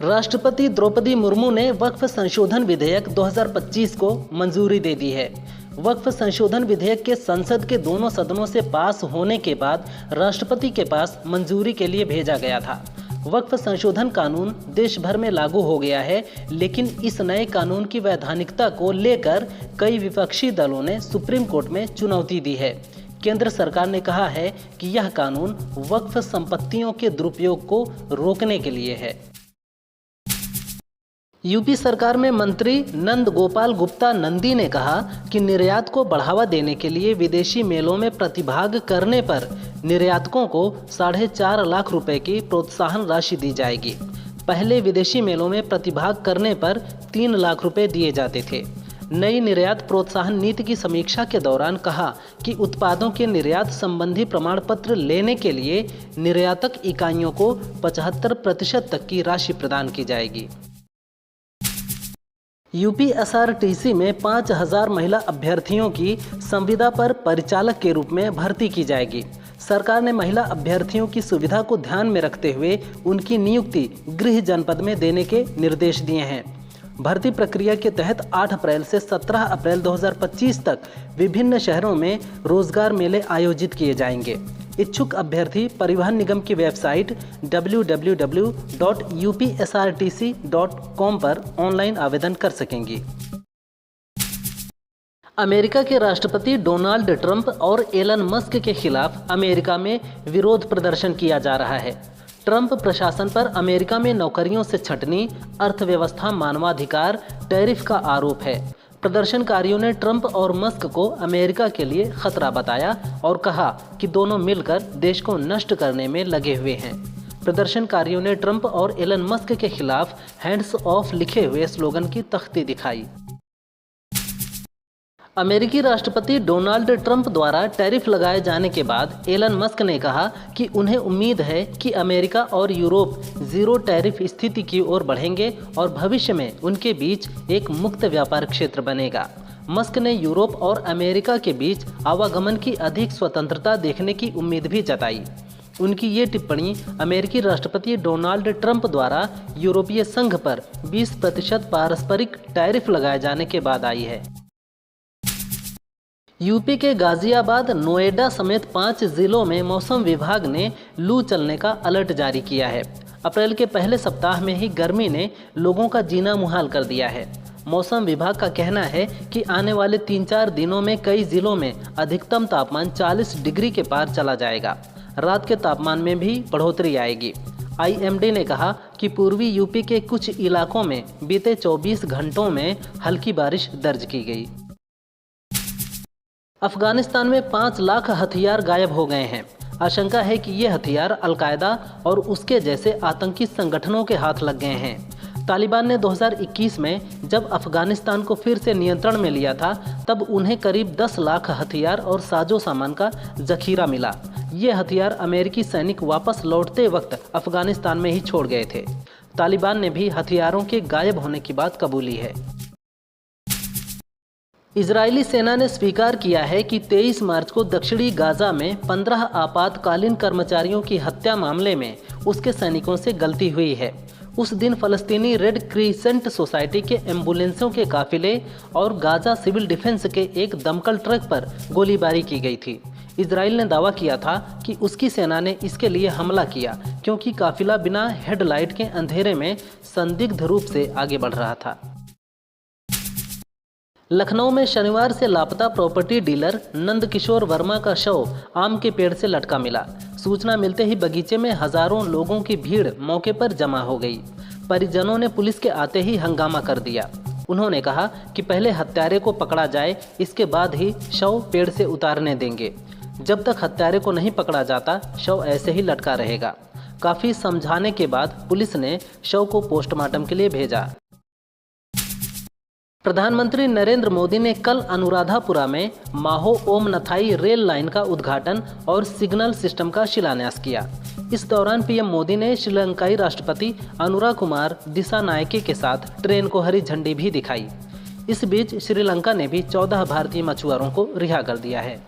राष्ट्रपति द्रौपदी मुर्मू ने वक्फ संशोधन विधेयक 2025 को मंजूरी दे दी है। वक्फ संशोधन विधेयक के संसद के दोनों सदनों से पास होने के बाद राष्ट्रपति के पास मंजूरी के लिए भेजा गया था। वक्फ संशोधन कानून देश भर में लागू हो गया है, लेकिन इस नए कानून की वैधानिकता को लेकर कई विपक्षी दलों ने सुप्रीम कोर्ट में चुनौती दी है। केंद्र सरकार ने कहा है कि यह कानून वक्फ संपत्तियों के दुरुपयोग को रोकने के लिए है। यूपी सरकार में मंत्री नंद गोपाल गुप्ता नंदी ने कहा कि निर्यात को बढ़ावा देने के लिए विदेशी मेलों में प्रतिभाग करने पर निर्यातकों को 4.5 लाख रुपए की प्रोत्साहन राशि दी जाएगी। पहले विदेशी मेलों में प्रतिभाग करने पर 3 लाख रुपए दिए जाते थे। नई निर्यात प्रोत्साहन नीति की समीक्षा के दौरान कहा कि उत्पादों के निर्यात संबंधी प्रमाण पत्र लेने के लिए निर्यातक इकाइयों को 75% तक की राशि प्रदान की जाएगी। यूपीएसआरटीसी में 5,000 महिला अभ्यर्थियों की संविदा पर परिचालक के रूप में भर्ती की जाएगी। सरकार ने महिला अभ्यर्थियों की सुविधा को ध्यान में रखते हुए उनकी नियुक्ति गृह जनपद में देने के निर्देश दिए हैं। भर्ती प्रक्रिया के तहत 8 अप्रैल से 17 अप्रैल 2025 तक विभिन्न शहरों में रोजगार मेले आयोजित किए जाएंगे। इच्छुक अभ्यर्थी परिवहन निगम की वेबसाइट www.upsrtc.com पर ऑनलाइन आवेदन कर सकेंगी। अमेरिका के राष्ट्रपति डोनाल्ड ट्रंप और एलन मस्क के खिलाफ अमेरिका में विरोध प्रदर्शन किया जा रहा है। ट्रंप प्रशासन पर अमेरिका में नौकरियों से छंटनी, अर्थव्यवस्था, मानवाधिकार, टैरिफ का आरोप है। प्रदर्शनकारियों ने ट्रंप और मस्क को अमेरिका के लिए खतरा बताया और कहा कि दोनों मिलकर देश को नष्ट करने में लगे हुए हैं। प्रदर्शनकारियों ने ट्रंप और एलन मस्क के खिलाफ हैंड्स ऑफ लिखे हुए स्लोगन की तख्ती दिखाई। अमेरिकी राष्ट्रपति डोनाल्ड ट्रंप द्वारा टैरिफ लगाए जाने के बाद एलन मस्क ने कहा कि उन्हें उम्मीद है कि अमेरिका और यूरोप जीरो टैरिफ स्थिति की ओर बढ़ेंगे और भविष्य में उनके बीच एक मुक्त व्यापार क्षेत्र बनेगा। मस्क ने यूरोप और अमेरिका के बीच आवागमन की अधिक स्वतंत्रता देखने की उम्मीद भी जताई। उनकी ये टिप्पणी अमेरिकी राष्ट्रपति डोनाल्ड ट्रंप द्वारा यूरोपीय संघ पर 20% पारस्परिक टैरिफ लगाए जाने के बाद आई है। यूपी के गाजियाबाद, नोएडा समेत 5 जिलों में मौसम विभाग ने लू चलने का अलर्ट जारी किया है। अप्रैल के पहले सप्ताह में ही गर्मी ने लोगों का जीना मुहाल कर दिया है। मौसम विभाग का कहना है कि आने वाले 3-4 दिनों में कई जिलों में अधिकतम तापमान 40 डिग्री के पार चला जाएगा। रात के तापमान में भी बढ़ोतरी आएगी। आईएमडी ने कहा कि पूर्वी यूपी के कुछ इलाकों में बीते 24 घंटों में हल्की बारिश दर्ज की गई। अफगानिस्तान में 5 लाख हथियार गायब हो गए हैं। आशंका है कि ये हथियार अलकायदा और उसके जैसे आतंकी संगठनों के हाथ लग गए हैं। तालिबान ने 2021 में जब अफगानिस्तान को फिर से नियंत्रण में लिया था, तब उन्हें करीब 10 लाख हथियार और साजो सामान का जखीरा मिला। ये हथियार अमेरिकी सैनिक वापस लौटते वक्त अफगानिस्तान में ही छोड़ गए थे। तालिबान ने भी हथियारों के गायब होने की बात कबूली है। इजरायली सेना ने स्वीकार किया है कि 23 मार्च को दक्षिणी गाजा में 15 आपातकालीन कर्मचारियों की हत्या मामले में उसके सैनिकों से गलती हुई है। उस दिन फलस्तीनी रेड क्रिसेंट सोसाइटी के एम्बुलेंसों के काफिले और गाजा सिविल डिफेंस के एक दमकल ट्रक पर गोलीबारी की गई थी। इजराइल ने दावा किया था कि उसकी सेना ने इसके लिए हमला किया क्योंकि काफिला बिना हेडलाइट के अंधेरे में संदिग्ध रूप से आगे बढ़ रहा था। लखनऊ में शनिवार से लापता प्रॉपर्टी डीलर नंदकिशोर वर्मा का शव आम के पेड़ से लटका मिला। सूचना मिलते ही बगीचे में हजारों लोगों की भीड़ मौके पर जमा हो गई। परिजनों ने पुलिस के आते ही हंगामा कर दिया। उन्होंने कहा कि पहले हत्यारे को पकड़ा जाए, इसके बाद ही शव पेड़ से उतारने देंगे। जब तक हत्यारे को नहीं पकड़ा जाता, शव ऐसे ही लटका रहेगा। काफी समझाने के बाद पुलिस ने शव को पोस्टमार्टम के लिए भेजा। प्रधानमंत्री नरेंद्र मोदी ने कल अनुराधापुरा में माहो ओम नथाई रेल लाइन का उद्घाटन और सिग्नल सिस्टम का शिलान्यास किया। इस दौरान पीएम मोदी ने श्रीलंकाई राष्ट्रपति अनुरा कुमार दिसानायके के साथ ट्रेन को हरी झंडी भी दिखाई। इस बीच श्रीलंका ने भी 14 भारतीय मछुआरों को रिहा कर दिया है।